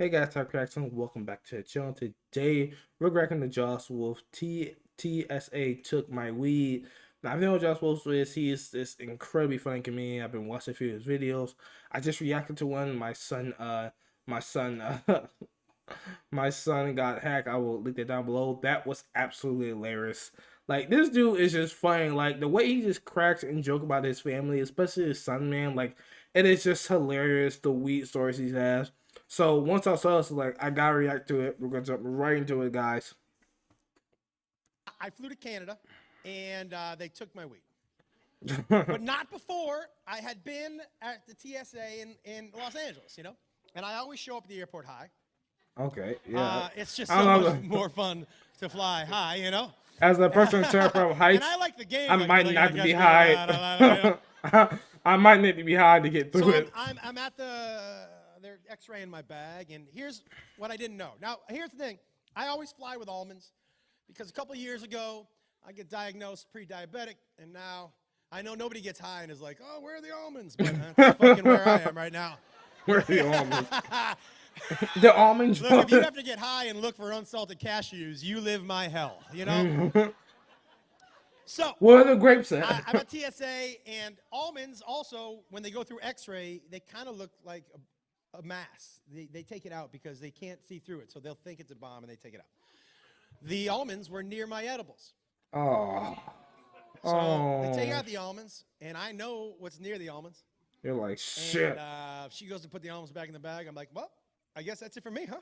Hey guys, Type Jackson. Welcome back to the channel. Today, we're cracking the Joss Wolf. TSA took my weed. Now, I know Joss Wolf is. He is this incredibly funny comedian. I've been watching a few of his videos. I just reacted to one. My son, my son got hacked. I will link it down below. That was absolutely hilarious. Like, this dude is just funny. Like, the way he just cracks and joke about his family, especially his son, man. Like, it is just hilarious, the weed stories he has. So once I saw this, like, I gotta react to it. We're gonna jump right into it, guys. I flew to Canada, and they took my weed. But not before I had been at the TSA in Los Angeles, you know? And I always show up at the airport high. Okay, yeah. It's just I so don't much know. more fun to fly high, you know? As a person who turned from And heights, I like the game. I like, might like, not I to be guess, high. I might need to be high to get through So it. I'm at they're x-raying my bag, and here's what I didn't know. Now, here's the thing. I always fly with almonds because a couple years ago, I get diagnosed pre-diabetic, and now I know nobody gets high and is like, oh, where are the almonds? But that's fucking where I am right now. Where are the almonds? The almonds. Look, if you have to get high and look for unsalted cashews, you live my hell, you know? So, What are the grapes at? I'm at TSA, and almonds also, when they go through x-ray, they kind of look like a mass. They take it out because they can't see through it, so they'll think it's a bomb, and they take it out. The almonds were near my edibles. Oh. So they take out the almonds, and I know what's near the almonds. You're like, shit. And she goes to put the almonds back in the bag. I'm like, well, I guess that's it for me, huh?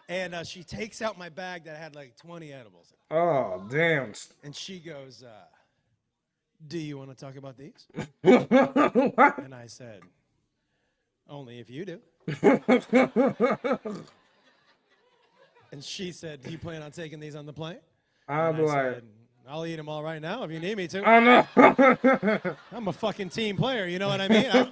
And she takes out my bag that had like 20 edibles in it. Oh, damn. And she goes, do you want to talk about these? What? And I said, only if you do. And she said, do you plan on taking these on the plane? I'll be like, Said, I'll eat them all right now if you need me to. I know. I'm a fucking team player, you know what I mean?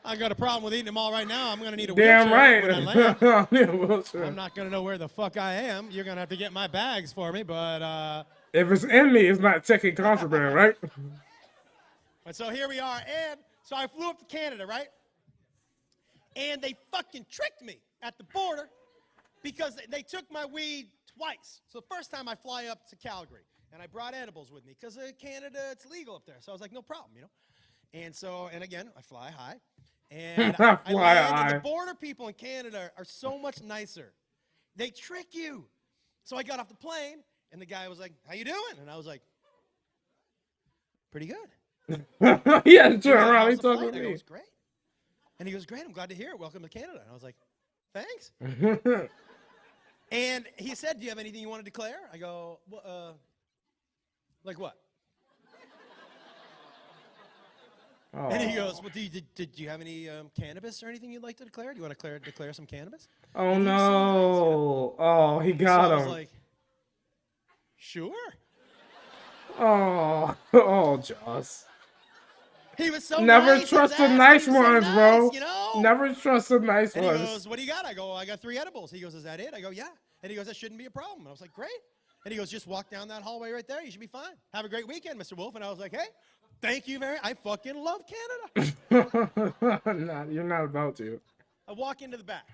I got a problem with eating them all right now. I'm going to need a Damn wheelchair right. when I land. Yeah, wheelchair. I'm not going to know where the fuck I am. You're going to have to get my bags for me, but If it's in me, it's not checking contraband, right? but so here we are. And so I flew up to Canada, right? And they fucking tricked me at the border because they took my weed twice. So the first time I fly up to Calgary, and I brought edibles with me because Canada, it's legal up there. So I was like, no problem, you know? And so, and again, I fly high. And I Fly land, high. and the border people in Canada are so much nicer. They trick you. So I got off the plane, and the guy was like, how you doing? And I was like, pretty good. He had to turn "How's around. the He talking flight?" to I go, me. it's great. And he goes, great, I'm glad to hear it. Welcome to Canada. And I was like, thanks. And he said, do you have anything you want to declare? I go, well, like what? Oh. And he goes, well, did you have any cannabis or anything you'd like to declare? Do you want to declare some cannabis? Oh And he was so nice, you know? no! Oh, he So got I was him. like, sure. Oh, oh, Joss. He was so Never nice. trust He the was nice asking, he was so ones, nice, bro. you know? Never trust the nice And he ones. goes, what do you got? I go, I got 3 edibles. He goes, is that it? I go, yeah. And he goes, that shouldn't be a problem. And I was like, great. And he goes, just walk down that hallway right there. You should be fine. Have a great weekend, Mr. Wolf. And I was like, hey, thank you very much. I fucking love Canada. Nah, you're not about to. I walk into the back.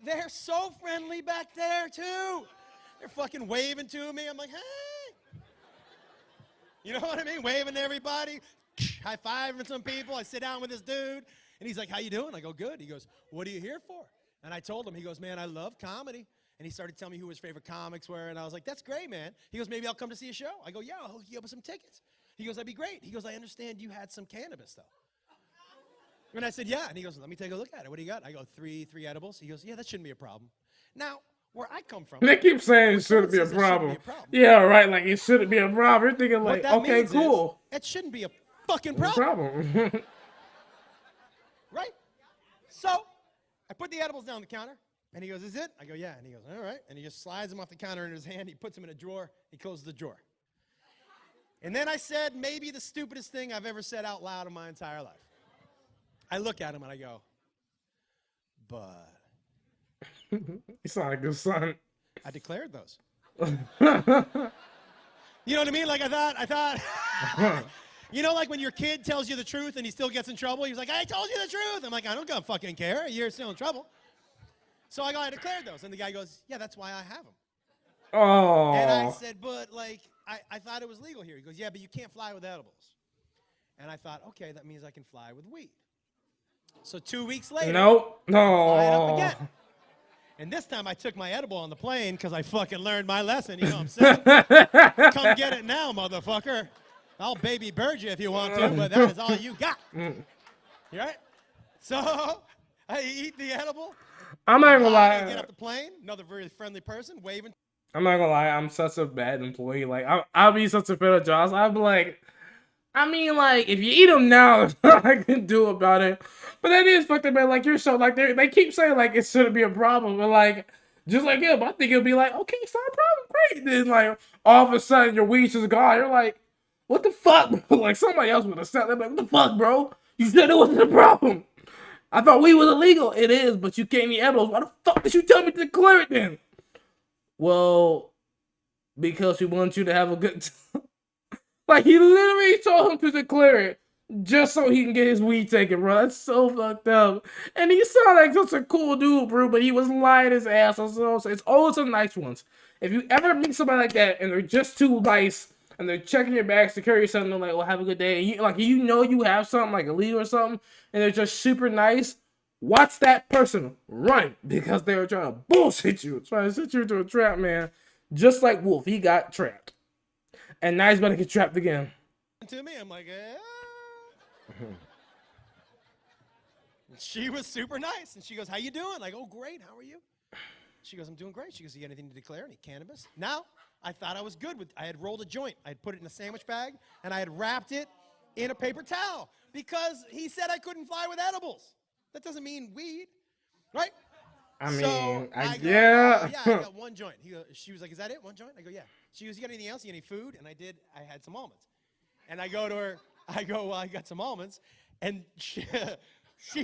They're so friendly back there, too. They're fucking waving to me. I'm like, hey. You know what I mean? Waving to everybody. High-fiving some people. I sit down with this dude, and he's like, how you doing? I go, good. He goes, what are you here for? And I told him, he goes, man, I love comedy. And he started telling me who his favorite comics were, and I was like, that's great, man. He goes, maybe I'll come to see a show. I go, yeah, I'll hook you up with some tickets. He goes, that'd be great. He goes, I understand you had some cannabis, though. And I said, yeah. And he goes, let me take a look at it. What do you got? I go, three edibles. He goes, yeah, that shouldn't be a problem. Now, where I come from, They keep saying it shouldn't be a problem. Yeah, right. Like it shouldn't be a problem. You're thinking like, okay, cool. It shouldn't be a fucking No problem. problem. Right? So, I put the edibles down the counter, and he goes, is it? I go, yeah. And he goes, all right. And he just slides them off the counter in his hand. He puts them in a drawer. He closes the drawer. And then I said maybe the stupidest thing I've ever said out loud in my entire life. I look at him, and I go, but You sound like a son. I declared those. You know what I mean? Like I thought, you know, like when your kid tells you the truth and he still gets in trouble. He's like, I told you the truth. I'm like, I don't fucking care. You're still in trouble. So I declared those, and the guy goes, yeah, that's why I have them. Oh. And I said, but like, I thought it was legal here. He goes, yeah, but you can't fly with edibles. And I thought, okay, that means I can fly with weed. So 2 weeks later, Nope. fly it up No. again. And this time I took my edible on the plane because I fucking learned my lesson. You know what I'm saying? Come get it now, motherfucker. I'll baby bird you if you want to, but that is all you got. You right? So I eat the edible. I'm not gonna I get lie. off the plane. Another very friendly person waving. I'm not gonna lie. I'm such a bad employee. Like I'll be such a fan of Josh. I'll be like, I mean, like if you eat them now, there's nothing I can do about it. But that is fucked up, man. Like you're so like they keep saying like it shouldn't be a problem, but like just like him, I think it'll be like okay, it's not a problem, great. Then like all of a sudden your weed's just gone. You're like, what the fuck? Like somebody else would have said that. Like, what the fuck, bro? You said it wasn't a problem. I thought weed was illegal. It is, but you can't eat edibles. Why the fuck did you tell me to declare it then? Well, because we want you to have a good time. Like, he literally told him to declare it just so he can get his weed taken, bro. That's so fucked up. And he sounded like such a cool dude, bro, but he was lying his ass off. So it's always the nice ones. If you ever meet somebody like that and they're just too nice and they're checking your bags to carry something, they're like, well, have a good day. And you know you have something like a lead or something, and they're just super nice. Watch that person run because they were trying to bullshit you, trying to set you into a trap, man. Just like Wolf, he got trapped. And now he's about to get trapped again. To me, I'm like, She was super nice, and she goes, how you doing? Like, oh, great, how are you? She goes, I'm doing great. She goes, you got anything to declare? Any cannabis? Now, I thought I was good with, I had rolled a joint. I had put it in a sandwich bag, and I had wrapped it in a paper towel because he said I couldn't fly with edibles. That doesn't mean weed, right? I mean, So I go, yeah. yeah, I got one joint. She was like, is that it, one joint? I go, yeah. She goes, you got anything else? You got any food? And I did. I had some almonds. And I go to her, I go, well, I got some almonds. And she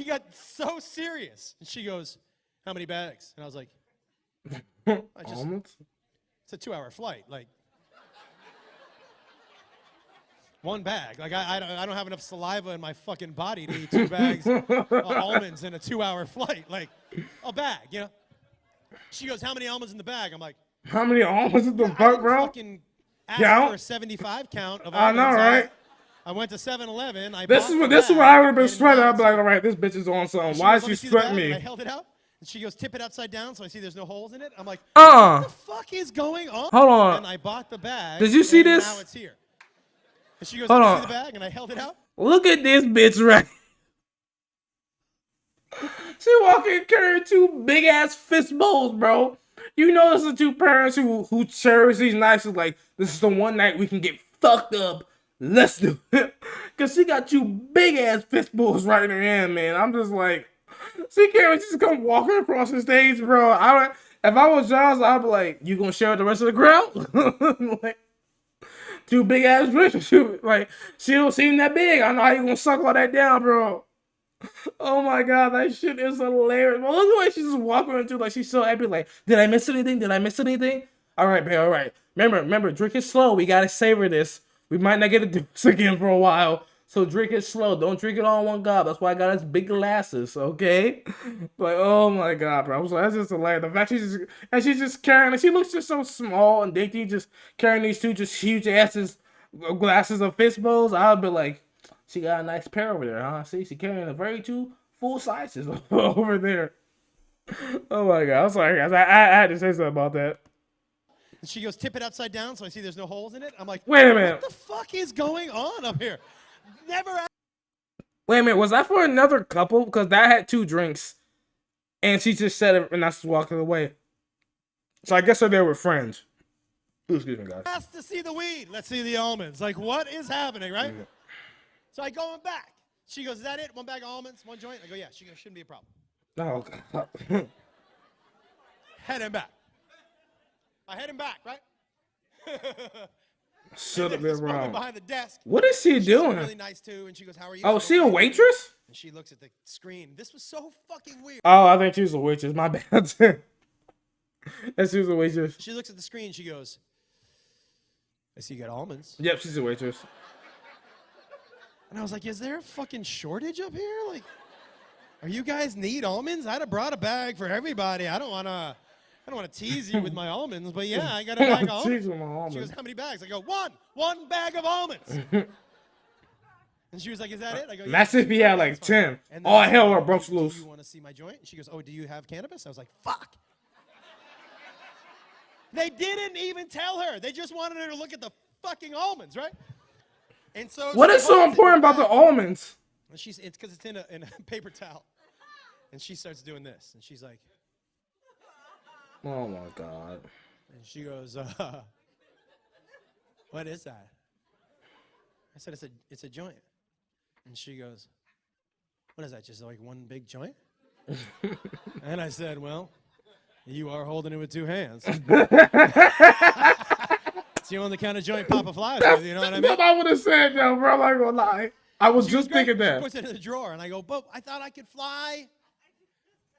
got so serious. And she goes, how many bags? And I was like, Almonds? it's a 2-hour flight. Like, one bag. Like, I don't have enough saliva in my fucking body to eat 2 bags of almonds in a 2-hour flight. Like, a bag, you know? She goes, how many almonds in the bag? I'm like, How many almonds in the I fuck, didn't bro? fucking ask Count? for a 75 count of I almonds. know, right? I went to 7-Eleven. This is what I would have been sweating. I'd be like, all right, this bitch is on something. Why is she sweating And I me? held it out. And she goes, tip it upside down so I see there's no holes in it. I'm like, Uh-uh. what the fuck is going on? Hold on. And I bought the bag. Did you see and this? Now it's here. And she goes, Hold did you on. see the bag? And I held it out. Look at this bitch right. She walking carrying 2 big ass fist bowls, bro. You know this is 2 parents who cherish these nights. Like, this is the one night we can get fucked up. Let's do it. Cause she got 2 big ass fist bowls right in her hand, man. I'm just like, she can't just come walking across the stage, bro. If I was Josh, I'd be like, you gonna share with the rest of the crowd? Like, 2 big ass drinks. Like, she don't seem that big. I know how you gonna suck all that down, bro. Oh my god, that shit is hilarious. Well, look at the way she's just walking into, like, she's so happy. Like, did I miss anything? Did I miss anything? All right, babe, all right. Remember, drink it slow. We gotta savor this. We might not get to do this again for a while. So drink it slow. Don't drink it all in one gob. That's why I got us big glasses, okay? Like, oh my god, bro. I was like, that's just hilarious. The fact she's just carrying, like, she looks just so small and dainty, just carrying these 2 just huge asses, glasses of fist bowls. I would be like, she got a nice pair over there, huh? See, she carrying a very 2 full sizes over there. Oh my god, I'm sorry, guys. I had to say something about that. And she goes, tip it upside down so I see there's no holes in it. I'm like, wait a minute. What the fuck is going on up here? Never. Wait a minute, was that for another couple? Because that had 2 drinks, and she just said it, and I just walked away. So I guess they were friends. Ooh, excuse me, guys. Asked to see the weed. Let's see the almonds. Like, what is happening, right? Yeah. So I go back. She goes, is that it? 1 bag of almonds, 1 joint? I go, yeah. She goes, shouldn't be a problem. Oh, God. Head him back. I head him back, right? Should have been wrong. Behind the desk. What is she She's doing? really nice too, and she goes, "How are you?" Oh, she a waitress? And she looks at the screen. This was so fucking weird. Oh, I think she was a waitress. My bad. That she was a waitress. She looks at the screen. She goes, "I see you got almonds." Yep, she's a waitress. And I was like, "Is there a fucking shortage up here? Like, Are you guys need almonds? I'd have brought a bag for everybody. I don't want to tease you with my almonds, but yeah, I got a bag of almonds. Tease with my She goes, almonds. how many bags? I go, one bag of almonds. And she was like, is that it? I go, yeah. That's if he had like That's fine. 10. And then All I said, hell "Oh, broke do loose. you want to see my joint? And she goes, oh, do you have cannabis? I was like, fuck. They didn't even tell her. They just wanted her to look at the fucking almonds, right? And so What she is so holds it in important about the bag. almonds? And it's because it's in a paper towel. And she starts doing this. And she's like, Oh my God. and she goes, what is that? I said, it's a joint. And she goes, what is that, just like one big joint? And I said, well, you are holding it with two hands. It's the only kind of joint Papa flies with, you know what I mean? What I would have said though, bro. I'm not gonna lie. I was She was just great. thinking that. She puts it in the drawer, and I go, but I thought I could fly.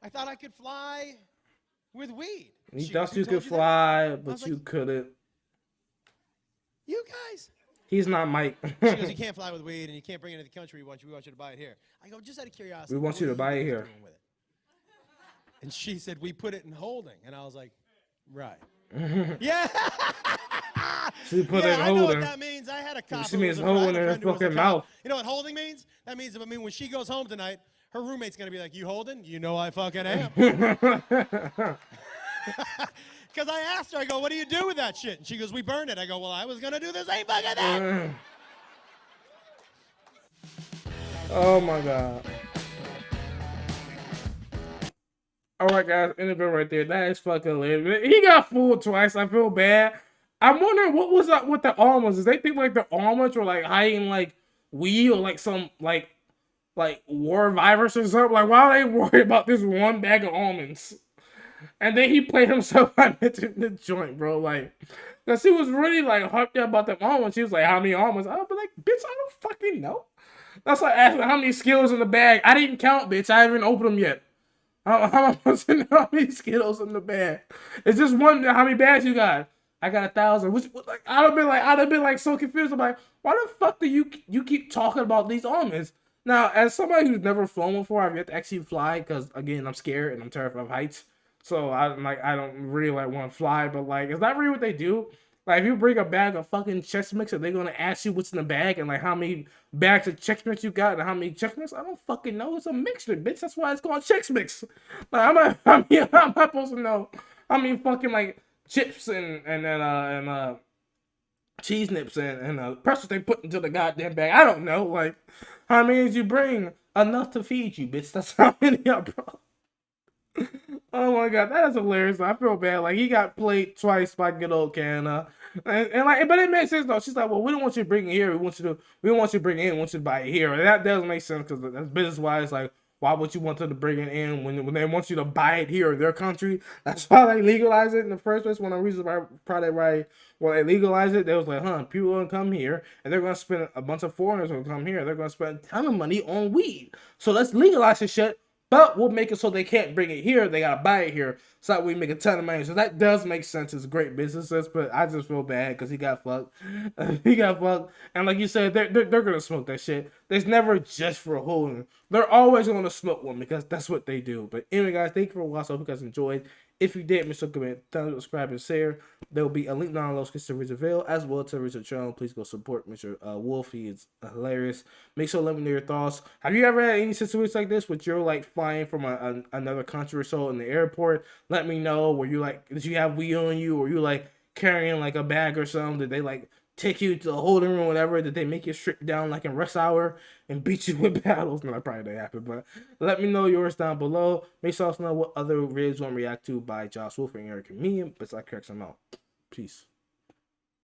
I thought I could fly with weed. You She goes, thought "Who you told could that?" fly, I but was you like, couldn't. you guys. He's not Mike. She goes, you can't fly with weed, and you can't bring it into the country. We want you to buy it here. I go, just out of curiosity. We want what you are to buy it guys here. doing with it? And she said, we put it in holding. And I was like, right. Yeah. She put yeah, it in I know what holding. that means. I had a cop. She who means was a friend- I had holding a in her friend who was a fucking cop. mouth. You know what holding means? That means, when she goes home tonight, her roommate's going to be like, you holding? You know I fucking am. Because I asked her, I go, what do you do with that shit? And she goes, we burn it. I go, well, I was going to do the same fucking thing. Oh my God. Alright guys, end of it right there. That is fucking hilarious. He got fooled twice. I feel bad. I'm wondering what was up with the almonds. Did they think like the almonds were like hiding like weed or like some like war virus or something? Like why are they worried about this one bag of almonds? And then he played himself out into the joint, bro. Like, cause she was really like hyped up about the almonds. She was like, how many almonds? I'd be like, bitch, I don't fucking know. That's like asking how many Skittles in the bag. I didn't count, bitch. I haven't opened them yet. How am I supposed to know how many Skittles in the bag? It's just one. How many bags you got? I got 1,000. Which, like, I'd have been like so confused. I'm like, why the fuck do you keep talking about these almonds? Now, as somebody who's never flown before, I've yet to actually fly because again, I'm scared and I'm terrified of heights. So I don't really like want to fly. But like, is that really what they do? Like, if you bring a bag of fucking Chex Mix, are they gonna ask you what's in the bag and like how many bags of Chex Mix you got and how many Chex Mix? I don't fucking know. It's a mixture, bitch. That's why it's called Chex Mix. Like, how am I supposed to know how many fucking like chips and cheese nips and pretzels they put into the goddamn bag? I don't know. Like, how many did you bring? Enough to feed you, bitch. That's how many I brought. Oh my God, that is hilarious. I feel bad. Like he got played twice by good old Canada, and like, but it makes sense though. She's like, well, we don't want you to bring it here. We don't want you to bring it in. We want you to buy it here. And that does make sense because that's business wise. Like, why would you want them to bring it in when they want you to buy it here in their country? That's why they legalize it in the first place. One of the reasons why probably why they legalized it, they was like, people gonna come here and they're gonna spend a bunch of foreigners gonna come here. They're gonna spend a ton of money on weed. So let's legalize this shit. But we'll make it so they can't bring it here. They gotta buy it here. So that we make a ton of money. So that does make sense. It's great businesses. But I just feel bad because he got fucked. He got fucked. And like you said, they're gonna smoke that shit. There's never just for holding. They're always gonna smoke one because that's what they do. But anyway, guys, thank you for watching. I hope you guys enjoyed. If you did, make sure to comment, thumbs up, subscribe, and share. There will be a link down below to Richard Vale as well to Richard channel. Please go support Mr. Wolf. He is hilarious. Make sure to let me know your thoughts. Have you ever had any situations like this where you're like flying from another country or so in the airport? Let me know. Where you like, did you have weed on you, or you like carrying like a bag or something? Did they like take you to the holding room or whatever? Did they make you strip down like in Rush Hour and beat you with paddles? No, that probably didn't happen, but let me know yours down below. Make sure to know what other videos you want to react to by Josh Wolf and Eric Comedian, but I correct them out. Peace.